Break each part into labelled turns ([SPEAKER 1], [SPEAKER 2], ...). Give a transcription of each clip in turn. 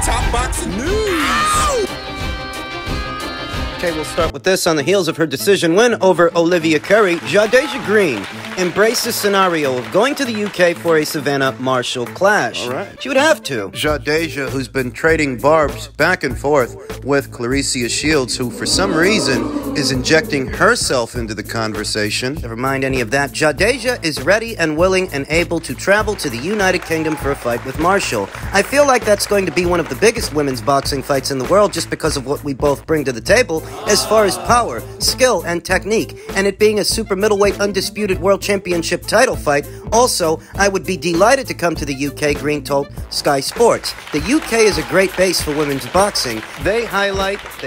[SPEAKER 1] Top boxing news.
[SPEAKER 2] Okay, we'll start with this. On the heels of her decision win over Olivia Curry, Jadeja Green embraced the scenario of going to the UK for a Savannah Marshall clash.
[SPEAKER 3] All right.
[SPEAKER 2] She would have to.
[SPEAKER 3] Jadeja, who's been trading barbs back and forth with Clarissa Shields, who for some reason is injecting herself into the conversation.
[SPEAKER 2] Never mind any of that. Jadeja is ready and willing and able to travel to the United Kingdom for a fight with Marshall. I feel like that's going to be one of the biggest women's boxing fights in the world just because of what we both bring to the table as far as power, skill, and technique. And it being a super middleweight undisputed world championship title fight, also, I would be delighted to come to the UK, Green told Sky Sports. The UK is a great base for women's boxing. They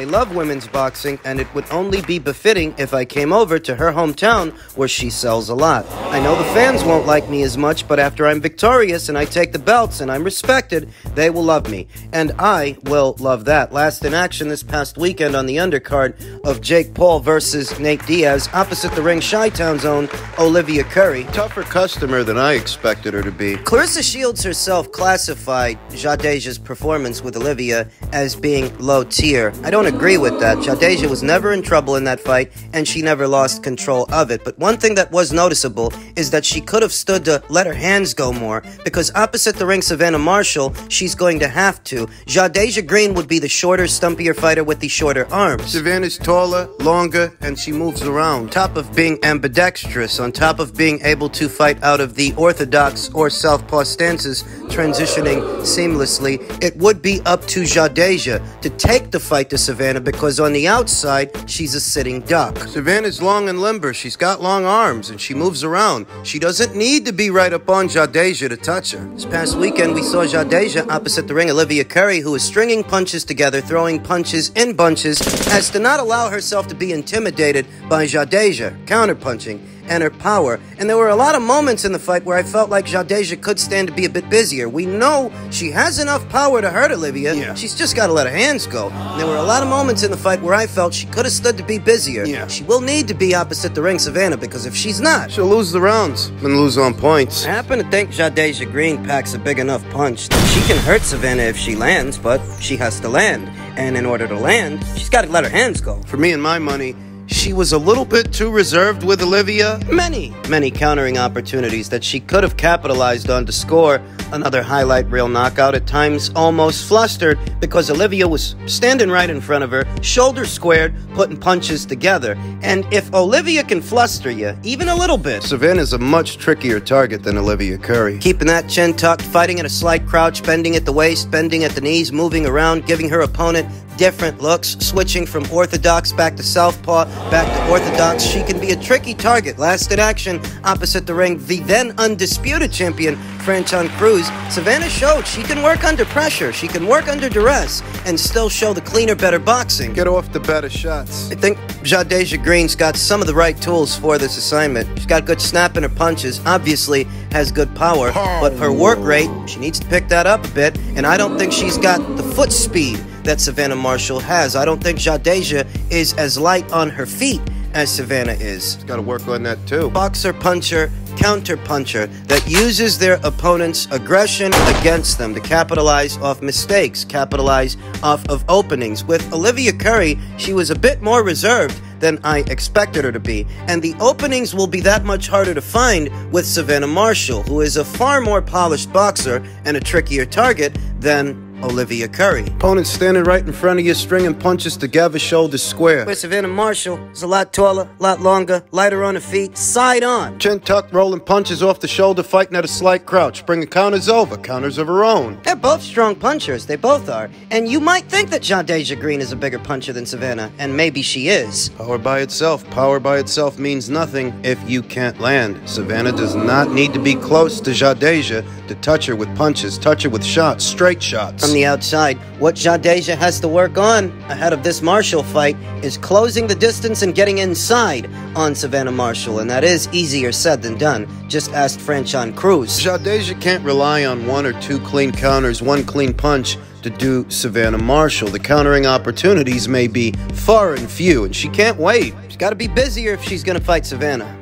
[SPEAKER 2] love women's boxing, and it would only be befitting if I came over to her hometown where she sells a lot. I know the fans won't like me as much, but after I'm victorious and I take the belts and I'm respected, they will love me. And I will love that. Last in action this past weekend on the undercard of Jake Paul versus Nate Diaz, opposite the ring, Chi-Town's own Olivia Curry.
[SPEAKER 3] Tougher customer than I expected her to be.
[SPEAKER 2] Clarissa Shields herself classified Jadeja's performance with Olivia as being low tier. I don't agree with that. Jadeja was never in trouble in that fight, and she never lost control of it. But one thing that was noticeable is that she could have stood to let her hands go more, because opposite the ring, Savannah Marshall, she's going to have to. Jadeja Green would be the shorter, stumpier fighter with the shorter arms.
[SPEAKER 3] Savannah's taller, longer, and she moves around.
[SPEAKER 2] On top of being ambidextrous, on top of being able to fight out of the orthodox or southpaw stances, transitioning seamlessly, it would be up to Jadeja to take the fight to Savannah, because on the outside, she's a sitting duck.
[SPEAKER 3] Savannah's long and limber. She's got long arms, and she moves around. She doesn't need to be right up on Jadeja to touch her.
[SPEAKER 2] This past weekend, we saw Jadeja opposite the ring, Olivia Curry, who was stringing punches together, throwing punches in bunches, as to not allow herself to be intimidated by Jadeja, counterpunching, and her power. And there were a lot of moments in the fight where I felt like Jadeja could stand to be a bit busier. We know she has enough power to hurt Olivia.
[SPEAKER 3] Yeah.
[SPEAKER 2] She's just got to let her hands go. And there were a lot of moments in the fight where I felt she could have stood to be busier.
[SPEAKER 3] Yeah.
[SPEAKER 2] She will need to be opposite the ring, Savannah, because if she's not,
[SPEAKER 3] She'll lose the rounds and lose on points.
[SPEAKER 2] I happen to think Jadeja Green packs a big enough punch that she can hurt Savannah if she lands, but she has to land. And in order to land, she's got to let her hands go.
[SPEAKER 3] For me and my money, she was a little bit too reserved with Olivia.
[SPEAKER 2] Many countering opportunities that she could have capitalized on to score another highlight reel knockout, at times almost flustered because Olivia was standing right in front of her, shoulders squared, putting punches together. And if Olivia can fluster you, even a little bit,
[SPEAKER 3] Savannah's a much trickier target than Olivia Curry.
[SPEAKER 2] keeping that chin tucked, fighting at a slight crouch, bending at the waist, bending at the knees, moving around, giving her opponent different looks, switching from orthodox back to southpaw, back to orthodox. She can be a tricky target. Last in action, opposite the ring, the then undisputed champion, Franchon Cruz. Savannah showed she can work under pressure, she can work under duress, and still show the cleaner, better boxing.
[SPEAKER 3] Get off the better shots.
[SPEAKER 2] I think Jadeja Green's got some of the right tools for this assignment. She's got good snap in her punches, obviously has good power, but her work rate, she needs to pick that up a bit, and I don't think she's got the foot speed that Savannah Marshall has. I don't think Jadeja is as light on her feet as Savannah is.
[SPEAKER 3] Got to work on that too.
[SPEAKER 2] Boxer, puncher, counter puncher that uses their opponent's aggression against them to capitalize off mistakes, capitalize off of openings. With Olivia Curry, she was a bit more reserved than I expected her to be, and the openings will be that much harder to find with Savannah Marshall, who is a far more polished boxer and a trickier target than Olivia Curry.
[SPEAKER 3] Opponent standing right in front of you, stringing punches together, shoulders square.
[SPEAKER 2] Where Savannah Marshall is a lot taller, a lot longer, lighter on her feet, side on.
[SPEAKER 3] Chin tucked, rolling punches off the shoulder, fighting at a slight crouch, bringing counters over, counters of her own.
[SPEAKER 2] They're both strong punchers, they both are. And you might think that Jadeja Green is a bigger puncher than Savannah, and maybe she is.
[SPEAKER 3] Power by itself means nothing if you can't land. Savannah does not need to be close to Jadeja to touch her with punches, touch her with shots, straight shots.
[SPEAKER 2] From the outside, what Jadeja has to work on ahead of this Marshall fight is closing the distance and getting inside on Savannah Marshall, and that is easier said than done. Just ask Franchon Cruz.
[SPEAKER 3] Jadeja can't rely on one or two clean counters, one clean punch to do Savannah Marshall. The countering opportunities may be far and few, and she can't wait.
[SPEAKER 2] She's got to be busier if she's going to fight Savannah.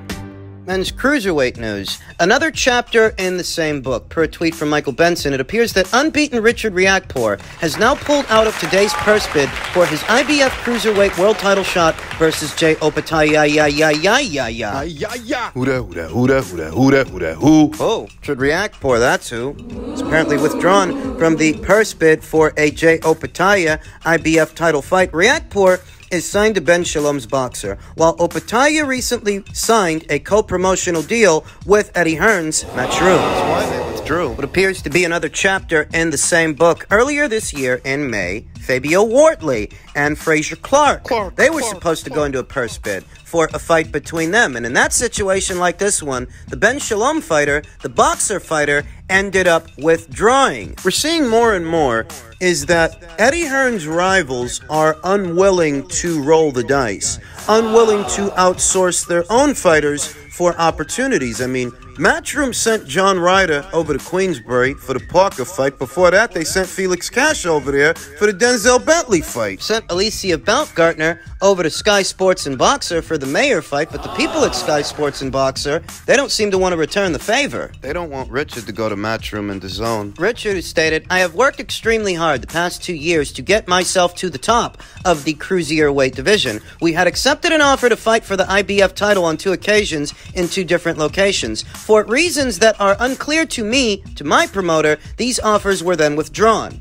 [SPEAKER 2] Men's cruiserweight news. Another chapter in the same book. Per a tweet from Michael Benson, it appears that unbeaten Richard Riakporhe has now pulled out of today's purse bid for his IBF cruiserweight world title shot versus Opetaia.
[SPEAKER 3] Who?
[SPEAKER 2] Oh, Richard Riakporhe, that's who. He's apparently withdrawn from the purse bid for a Opetaia IBF title fight. Riakporhe is signed to Ben Shalom's boxer, while Opetaia recently signed a co-promotional deal with Eddie Hearn's Matchroom.
[SPEAKER 3] That's why they withdrew.
[SPEAKER 2] What appears to be another chapter in the same book. Earlier this year, in May, Fabio Wortley and Fraser Clark, they were supposed to go into a purse bid for a fight between them. And in that situation like this one, the Ben Shalom fighter, the boxer fighter, ended up withdrawing. We're seeing more and more is that Eddie Hearn's rivals are unwilling to roll the dice, unwilling to outsource their own fighters for opportunities. I mean, Matchroom sent John Ryder over to Queensbury for the Parker fight. Before that, they sent Felix Cash over there for the Denzel Bentley fight. Sent Alicia Baumgartner over to Sky Sports and Boxer for the Mayer fight, but the people at Sky Sports and Boxer, they don't seem to want to return the favor.
[SPEAKER 3] They don't want Richard to go to Matchroom and DAZN.
[SPEAKER 2] Richard stated, "I have worked extremely hard the past 2 years to get myself to the top of the cruiserweight division. We had accepted an offer to fight for the IBF title on 2 occasions in 2 different locations. For reasons that are unclear to me, to my promoter, these offers were then withdrawn.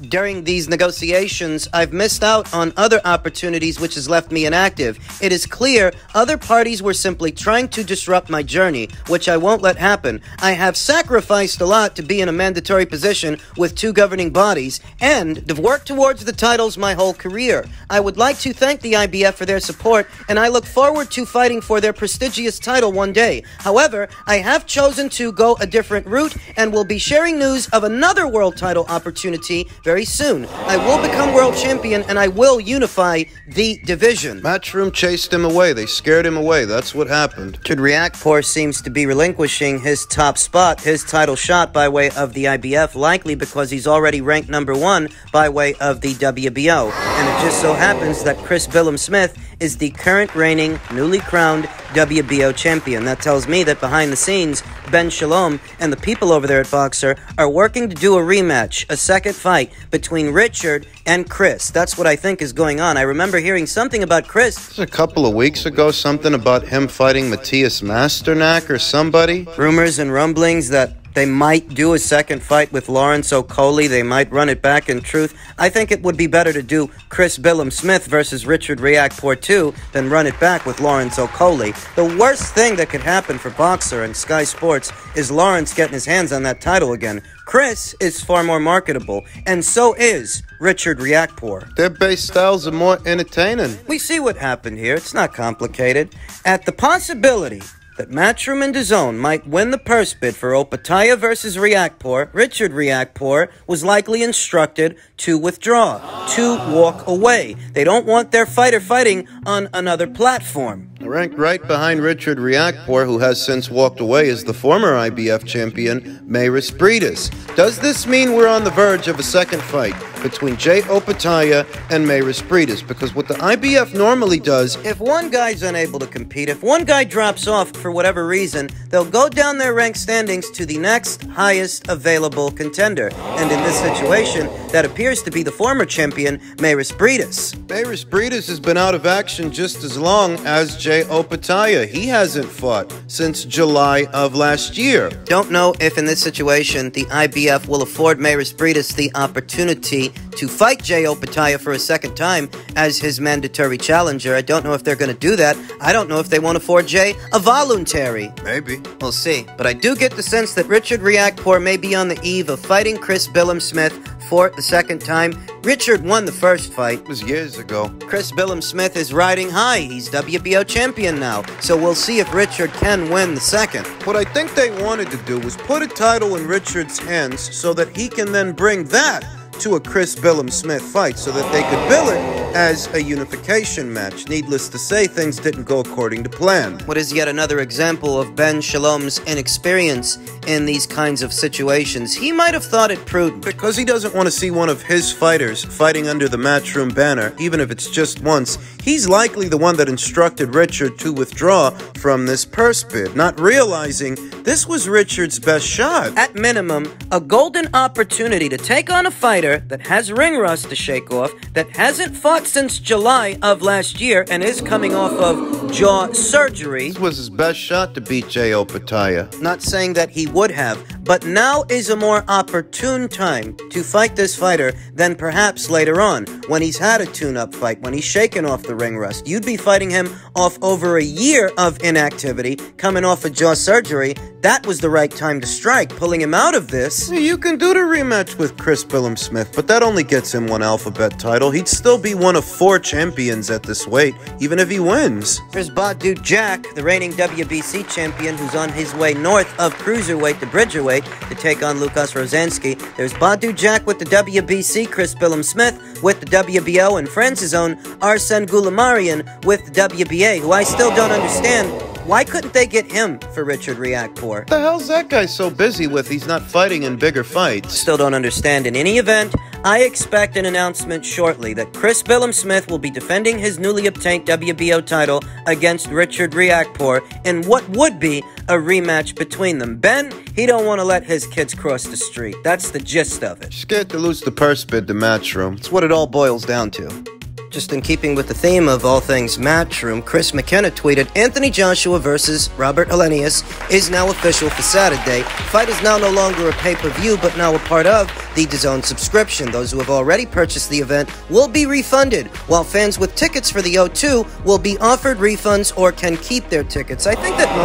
[SPEAKER 2] During these negotiations, I've missed out on other opportunities, which has left me inactive. It is clear other parties were simply trying to disrupt my journey, which I won't let happen. I have sacrificed a lot to be in a mandatory position with 2 governing bodies and have worked towards the titles my whole career. I would like to thank the IBF for their support, and I look forward to fighting for their prestigious title one day. However, I have chosen to go a different route and will be sharing news of another world title opportunity very soon. I will become world champion and I will unify the division."
[SPEAKER 3] Matchroom chased him away. They scared him away. That's what happened.
[SPEAKER 2] Richard Riakporhe seems to be relinquishing his top spot, his title shot by way of the IBF, likely because he's already ranked number 1 by way of the WBO. And it just so happens that Chris Billum-Smith is the current reigning, newly crowned WBO champion. That tells me that behind the scenes, Ben Shalom and the people over there at Boxer are working to do a rematch, a second fight between Richard and Chris. That's what I think is going on. I remember hearing something about Chris.
[SPEAKER 3] A couple of weeks ago, something about him fighting Matthias Masternak or somebody.
[SPEAKER 2] Rumors and rumblings that they might do a second fight with Lawrence Okolie. They might run it back. In truth, I think it would be better to do Chris Billum-Smith versus Richard Riakporhe 2 than run it back with Lawrence Okolie. The worst thing that could happen for Boxer and Sky Sports is Lawrence getting his hands on that title again. Chris is far more marketable, and so is Richard Riakporhe.
[SPEAKER 3] Their base styles are more entertaining.
[SPEAKER 2] We see what happened here. It's not complicated. At the possibility that Matchroom and DAZN might win the purse bid for Opetaia versus Riakporhe, Richard Riakporhe was likely instructed to withdraw, to walk away. They don't want their fighter fighting on another platform.
[SPEAKER 3] Ranked right behind Richard Riakporhe, who has since walked away, is the former IBF champion, Mayris Briedis. Does this mean we're on the verge of a second fight between Opetaia and Mayris Briedis? Because what the IBF normally does,
[SPEAKER 2] if one guy's unable to compete, if one guy drops off for whatever reason, they'll go down their rank standings to the next highest available contender. And in this situation, that appears to be the former champion, Mayris Briedis.
[SPEAKER 3] Mayris Briedis has been out of action just as long as Opetaia. He hasn't fought since July of last year.
[SPEAKER 2] Don't know if in this situation the IBF will afford Mayris Briedis the opportunity to fight Opetaia for a second time as his mandatory challenger. I don't know if they're going to do that. I don't know if they want to afford Jay a voluntary.
[SPEAKER 3] Maybe.
[SPEAKER 2] We'll see. But I do get the sense that Richard Riakporhe may be on the eve of fighting Chris Billum-Smith for the second time. Richard won the first fight.
[SPEAKER 3] It was years ago.
[SPEAKER 2] Chris Billum-Smith is riding high. He's WBO champion now. So we'll see if Richard can win the second.
[SPEAKER 3] What I think they wanted to do was put a title in Richard's hands so that he can then bring that to a Chris Billum-Smith fight so that they could bill it as a unification match. Needless to say, things didn't go according to plan.
[SPEAKER 2] What is yet another example of Ben Shalom's inexperience in these kinds of situations. He might have thought it prudent.
[SPEAKER 3] Because he doesn't want to see one of his fighters fighting under the Matchroom banner, even if it's just once, he's likely the one that instructed Richard to withdraw from this purse bid, not realizing this was Richard's best shot.
[SPEAKER 2] At minimum, a golden opportunity to take on a fighter that has ring rust to shake off, that hasn't fought since July of last year and is coming off of jaw surgery.
[SPEAKER 3] This was his best shot to beat Jay Opetaia.
[SPEAKER 2] Not saying that he would have, but now is a more opportune time to fight this fighter than perhaps later on, when he's had a tune-up fight, when he's shaken off the ring rust. You'd be fighting him off over a year of inactivity, coming off a jaw surgery. That was the right time to strike, pulling him out of this.
[SPEAKER 3] You can do the rematch with Chris Smith, but that only gets him one alphabet title. He'd still be one of 4 champions at this weight, even if he wins.
[SPEAKER 2] There's Badu Jack, the reigning WBC champion, who's on his way north of cruiserweight to bridgerweight to take on Lukas Rozansky. There's Badu Jack with the WBC, Chris Smith with the WBO, and France's own Arsene Goulamarian with the WBA, who I still don't understand. Why couldn't they get him for Richard Riakporhe?
[SPEAKER 3] What the hell's that guy so busy with? He's not fighting in bigger fights.
[SPEAKER 2] Still don't understand. In any event, I expect an announcement shortly that Chris Smith will be defending his newly obtained WBO title against Richard Riakporhe in what would be a rematch between them. Ben, he don't want to let his kids cross the street. That's the gist of it.
[SPEAKER 3] Scared to lose the purse bid to Matchroom.
[SPEAKER 2] It's what it all boils down to. Just in keeping with the theme of all things Matchroom, Chris McKenna tweeted, Anthony Joshua versus Robert Helenius is now official for Saturday. Fight is now no longer a pay-per-view, but now a part of the DAZN subscription. Those who have already purchased the event will be refunded, while fans with tickets for the O2 will be offered refunds or can keep their tickets. I think that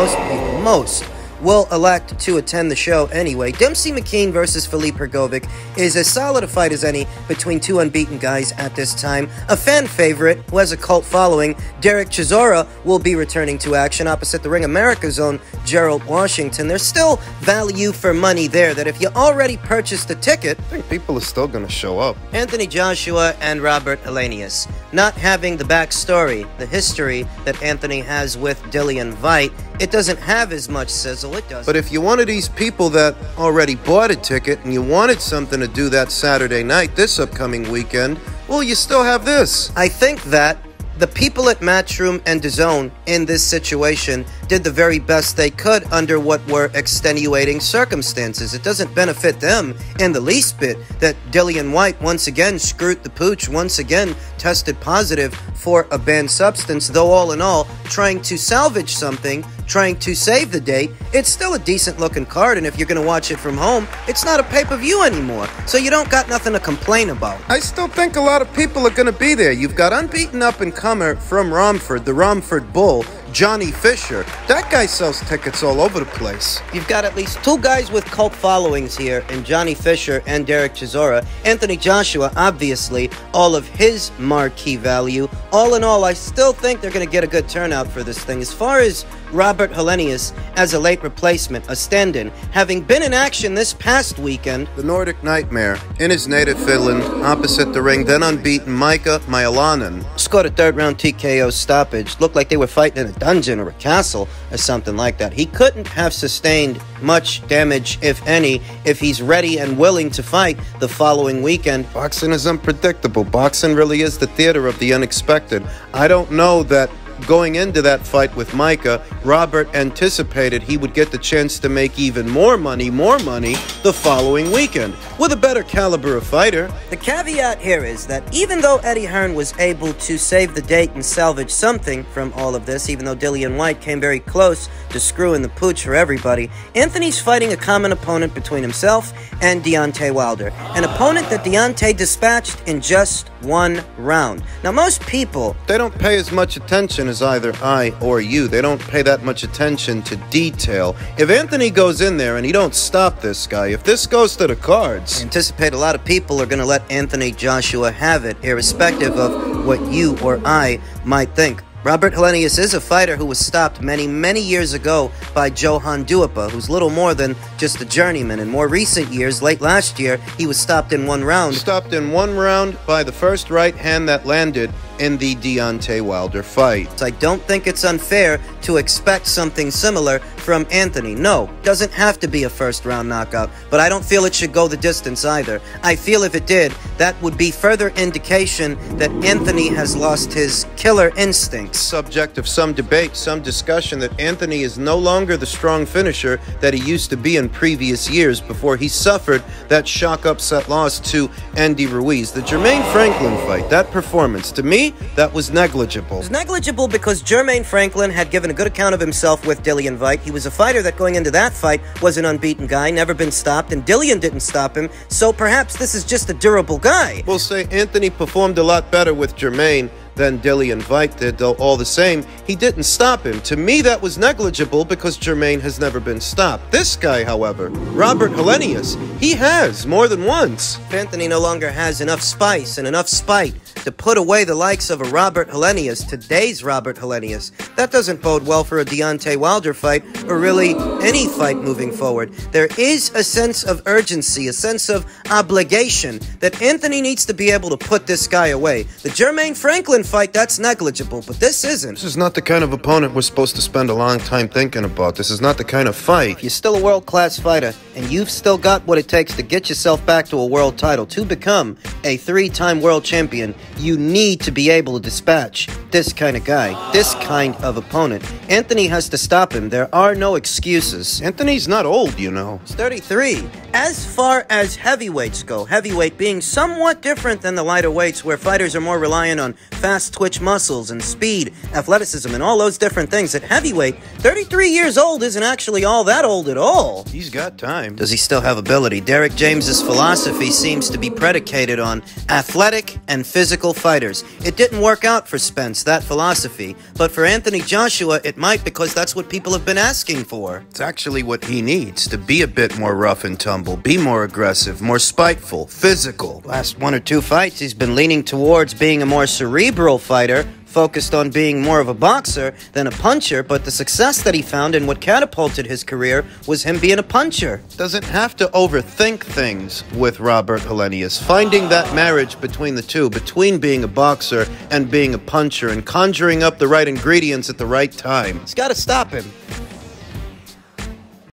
[SPEAKER 2] most will elect to attend the show anyway. Dempsey McKean versus Filip Hrgovic is as solid a fight as any between 2 unbeaten guys at this time. A fan favorite who has a cult following, Derek Chisora, will be returning to action opposite the Ring America's own Gerald Washington. There's still value for money there, that if you already purchased a ticket,
[SPEAKER 3] I think people are still going to show up.
[SPEAKER 2] Anthony Joshua and Robert Helenius, not having the backstory, the history that Anthony has with Dillian Veit, it doesn't have as much sizzle. It does.
[SPEAKER 3] But if you're one of these people that already bought a ticket and you wanted something to do that Saturday night, this upcoming weekend, well, you still have this.
[SPEAKER 2] I think that the people at Matchroom and DAZN in this situation did the very best they could under what were extenuating circumstances. It doesn't benefit them in the least bit that Dillian Whyte once again screwed the pooch, once again tested positive for a banned substance, though all in all, trying to salvage something, trying to save the date, it's still a decent looking card, and if you're going to watch it from home, it's not a pay-per-view anymore, so you don't got nothing to complain about.
[SPEAKER 3] I still think a lot of people are going to be there. You've got unbeaten up-and-comer from Romford, the Romford Bull, Johnny Fisher. That guy sells tickets all over the place.
[SPEAKER 2] You've got at least 2 guys with cult followings here in Johnny Fisher and Derek Chisora. Anthony Joshua, obviously, all of his marquee value. All in all, I still think they're going to get a good turnout for this thing. As far as Robert Helenius as a late replacement, a stand-in, having been in action this past weekend,
[SPEAKER 3] the Nordic Nightmare, in his native Finland, opposite the ring, then unbeaten Mika Majalainen,
[SPEAKER 2] scored a 3rd-round TKO stoppage. Looked like they were fighting in a dungeon or a castle or something like that. He couldn't have sustained much damage, if any, if he's ready and willing to fight the following weekend.
[SPEAKER 3] Boxing is unpredictable. Boxing really is the theater of the unexpected. I don't know that going into that fight with Micah, Robert anticipated he would get the chance to make even more money the following weekend with a better caliber of fighter.
[SPEAKER 2] The caveat here is that even though Eddie Hearn was able to save the date and salvage something from all of this, even though Dillian Whyte came very close to screwing the pooch for everybody, Anthony's fighting a common opponent between himself and Deontay Wilder, an opponent that Deontay dispatched in just 1 round. Now, most people,
[SPEAKER 3] they don't pay as much attention as either I or you. They don't pay that much attention to detail. If Anthony goes in there and he don't stop this guy, if this goes to the cards,
[SPEAKER 2] I anticipate a lot of people are going to let Anthony Joshua have it, irrespective of what you or I might think. Robert Helenius is a fighter who was stopped many years ago by Johan Duapa, who's little more than just a journeyman. In more recent years, late last year, he was stopped in one round.
[SPEAKER 3] Stopped in one round by the first right hand that landed in the Deontay Wilder fight.
[SPEAKER 2] I don't think it's unfair to expect something similar from Anthony. No, doesn't have to be a first-round knockout, but I don't feel it should go the distance either. I feel if it did, that would be further indication that Anthony has lost his killer instincts.
[SPEAKER 3] Subject of some debate, some discussion that Anthony is no longer the strong finisher that he used to be in previous years before he suffered that shock upset loss to Andy Ruiz. The Jermaine Franklin fight, that performance, to me, that was negligible.
[SPEAKER 2] It was negligible because Jermaine Franklin had given a good account of himself with Dillian Whyte. He was a fighter that going into that fight was an unbeaten guy, never been stopped, and Dillian didn't stop him, so perhaps this is just a durable guy.
[SPEAKER 3] We'll say Anthony performed a lot better with Jermaine than Dillian Whyte did, though all the same, he didn't stop him. To me, that was negligible because Jermaine has never been stopped. This guy, however, Robert Helenius, he has more than once.
[SPEAKER 2] If Anthony no longer has enough spice and enough spite to put away the likes of a Robert Helenius, today's Robert Helenius, that doesn't bode well for a Deontay Wilder fight, or really any fight moving forward. There is a sense of urgency, a sense of obligation that Anthony needs to be able to put this guy away. The Jermaine Franklin fight, that's negligible, but this isn't.
[SPEAKER 3] This is not the kind of opponent we're supposed to spend a long time thinking about. This is not the kind of fight.
[SPEAKER 2] If you're still a world-class fighter, and you've still got what it takes to get yourself back to a world title, to become a 3-time world champion, you need to be able to dispatch this kind of guy, this kind of opponent. Anthony has to stop him. There are no excuses.
[SPEAKER 3] Anthony's not old, you know.
[SPEAKER 2] He's 33. As far as heavyweights go, heavyweight being somewhat different than the lighter weights where fighters are more reliant on fast twitch muscles and speed, athleticism, and all those different things. At heavyweight, 33 years old isn't actually all that old at all.
[SPEAKER 3] He's got time.
[SPEAKER 2] Does he still have ability? Derek James's philosophy seems to be predicated on athletic and physical fighters. It didn't work out for Spence, that philosophy, but for Anthony Joshua, it might, because that's what people have been asking for.
[SPEAKER 3] It's actually what he needs, to be a bit more rough and tumble, be more aggressive, more spiteful, physical.
[SPEAKER 2] Last 1 or 2 fights, he's been leaning towards being a more cerebral fighter, focused on being more of a boxer than a puncher, but the success that he found and what catapulted his career was him being a puncher.
[SPEAKER 3] Doesn't have to overthink things with Robert Helenius. Finding that marriage between the two, between being a boxer and being a puncher, and conjuring up the right ingredients at the right time.
[SPEAKER 2] He's got to stop him.